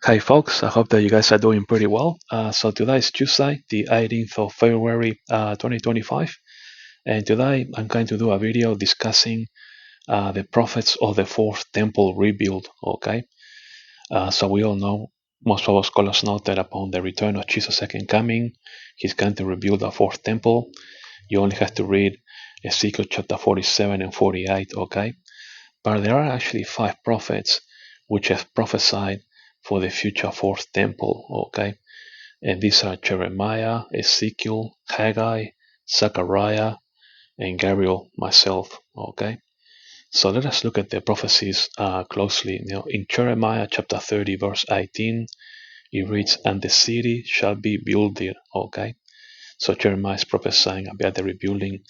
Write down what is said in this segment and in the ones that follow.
Hi folks, I hope that you guys are doing pretty well. So today is Tuesday, the 18th of February 2025, and today I'm going to do a video discussing the prophets of the fourth temple rebuild. Okay, so we all know, most of our scholars know that upon the return of Jesus' second coming, he's going to rebuild the fourth temple. You only have to read Ezekiel chapter 47 and 48, okay? But there are actually five prophets which have prophesied for the future fourth temple, okay? And these are Jeremiah, Ezekiel, Haggai, Zechariah, and Gabriel, myself, okay? So let us look at the prophecies closely. In Jeremiah chapter 30, verse 18, it reads, "And the city shall be builded," okay? So Jeremiah is prophesying about the rebuilding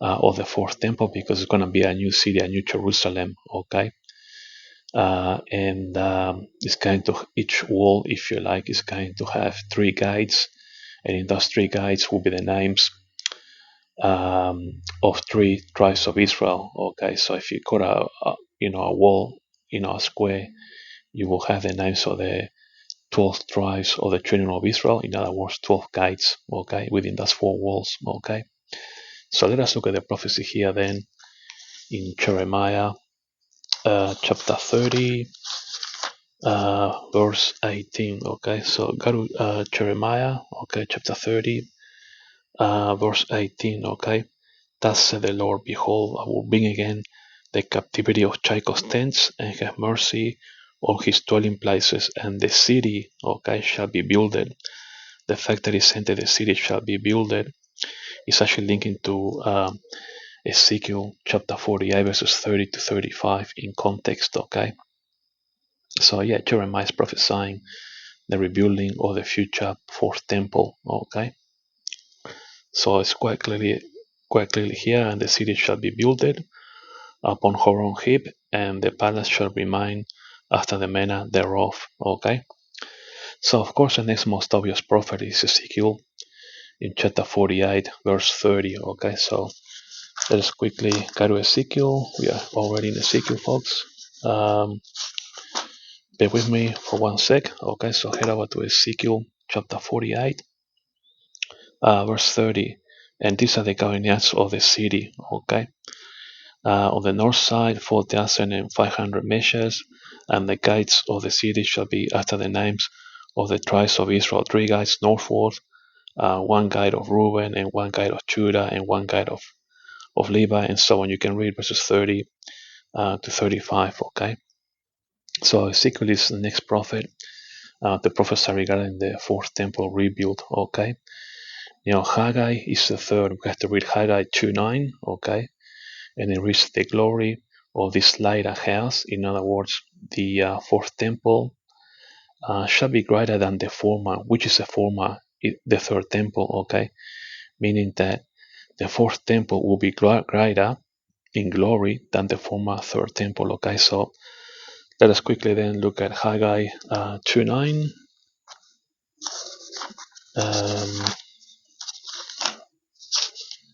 of the fourth temple because it's going to be a new city, a new Jerusalem, okay? And it's going to, each wall, if you like, is going to have three guides, and in those three guides will be the names of three tribes of Israel. Okay, so if you cut a wall, a square, you will have the names of the 12 tribes of the children of Israel. In other words, 12 guides. Okay, within those four walls. Okay, so let us look at the prophecy here then in Jeremiah chapter 30. Verse 18. Okay, so go to Jeremiah, okay, chapter 30, verse 18. Okay, thus said the Lord, behold, I will bring again the captivity of Jacob's tents and have mercy on his dwelling places, and the city, okay, shall be builded. The fact that he said that the city shall be builded is actually linking to Ezekiel chapter 48, verses 30 to 35 in context. Okay, so yeah, Jeremiah is prophesying the rebuilding of the future fourth temple. Okay, so it's quite clearly here, and the city shall be builded upon her own heap, and the palace shall remain after the manner thereof. Okay, so of course the next most obvious prophet is Ezekiel in chapter 48, verse 30. Okay, so let us quickly go to Ezekiel. We are already in Ezekiel, folks. Bear with me for one sec. Okay, so head over to Ezekiel chapter 48. Verse 30, and these are the coordinates of the city. Okay, on the north side 4,500 measures, and the gates of the city shall be after the names of the tribes of Israel, three gates northward, one gate of Reuben, and one gate of Judah, and one gate of Levi, and so on. You can read verses 30 to 35. Okay, so Ezekiel is the next prophet to prophesy regarding the fourth temple rebuild. Okay, Haggai is the third. We have to read Haggai 2:9, okay? And it reads the glory of this later house. In other words, the fourth temple shall be greater than the former, which is the former, the third temple, okay? Meaning that the fourth temple will be greater in glory than the former third temple, okay? So let us quickly then look at Haggai 2:9.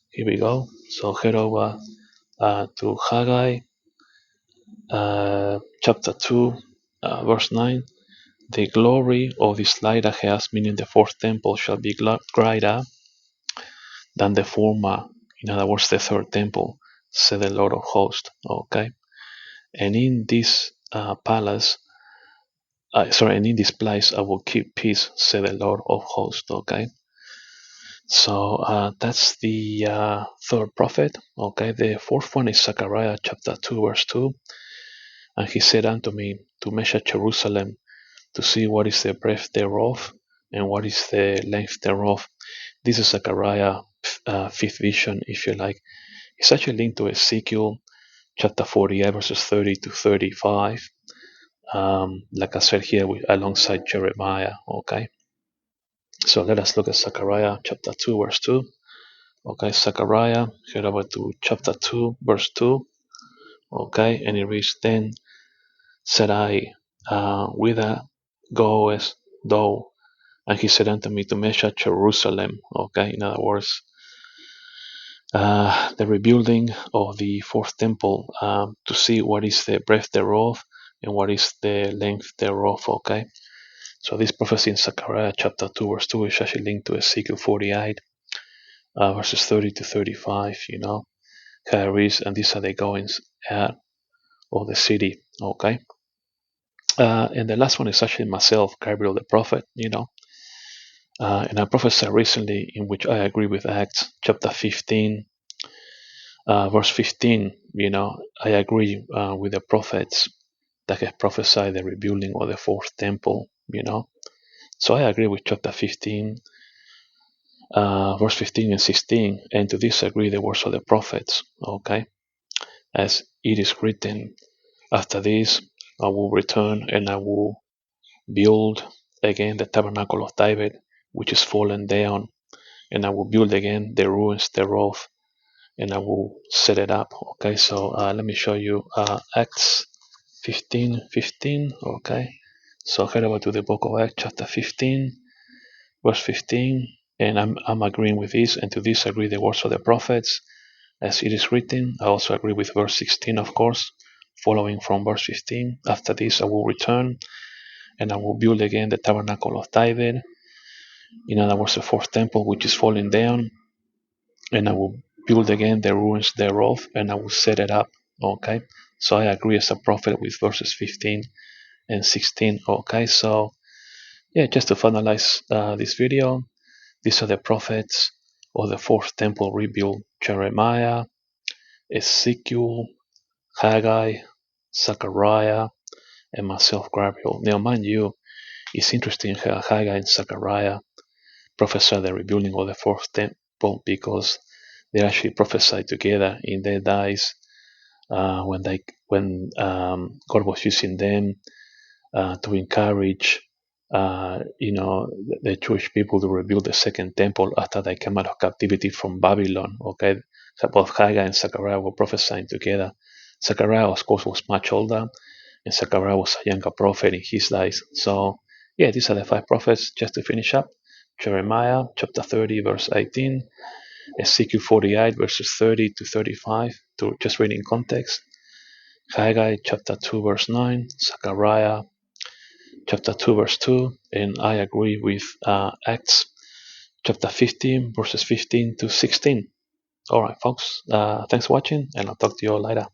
Here we go. So head over to Haggai chapter 2, verse 9. The glory of this latter house, meaning the fourth temple, shall be greater than the former. In other words, the third temple, said the Lord of hosts. Okay, and in this palace, and in this place, I will keep peace, said the Lord of hosts. Okay, so that's the third prophet. Okay, the fourth one is Zechariah chapter 2, verse 2. And he said unto me, to measure Jerusalem, to see what is the breadth thereof, and what is the length thereof. This is Zechariah fifth vision, if you like. It's actually linked to Ezekiel chapter 48, verses 30 to 35. Like I said here, alongside Jeremiah. Okay, so let us look at Zechariah chapter 2, verse 2. Okay, Zechariah, head over to chapter 2, verse 2. Okay, and it reads, then said I, whither goest thou? And he said unto me, to measure Jerusalem. Okay, in other words, the rebuilding of the fourth temple, to see what is the breadth thereof and what is the length thereof. Okay, so this prophecy in Zechariah chapter 2 verse 2 is actually linked to Ezekiel 48 verses 30 to 35. How it is, and these are the goings out of the city. Okay, and the last one is actually myself, Gabriel the prophet. And I prophesied recently, in which I agree with Acts chapter 15, verse 15. I agree with the prophets that have prophesied the rebuilding of the fourth temple. So I agree with chapter 15, verse 15 and 16, and to this agree the words of the prophets. Okay, as it is written, after this I will return and I will build again the tabernacle of David, which is fallen down, and I will build again the ruins thereof, and I will set it up. Okay, so let me show you Acts 15:15. Okay, so head over to the book of Acts, chapter 15, verse 15, and I'm agreeing with this, and to this agree the words of the prophets, as it is written. I also agree with verse 16, of course, following from verse 15. After this, I will return, and I will build again the tabernacle of David. In other words, the fourth temple, which is falling down, and I will build again the ruins thereof, and I will set it up. Okay, so I agree as a prophet with verses 15 and 16. Okay, so yeah, just to finalize this video, these are the prophets of the fourth temple rebuild: Jeremiah, Ezekiel, Haggai, Zechariah, and myself, Gabriel. Now, mind you, it's interesting how Haggai and Zechariah prophesy the rebuilding of the fourth temple, because they actually prophesied together in their days when God was using them to encourage the Jewish people to rebuild the second temple after they came out of captivity from Babylon. Okay, so both Haggai and Zechariah were prophesying together. Zechariah, of course, was much older, and Zechariah was a younger prophet in his days. So yeah, these are the five prophets. Just to finish up: Jeremiah chapter 30 verse 18, Ezekiel 48 verses 30 to 35, to just read in context. Haggai chapter 2 verse 9, Zechariah chapter 2 verse 2, and I agree with Acts chapter 15 verses 15 to 16. All right, folks, thanks for watching, and I'll talk to you all later.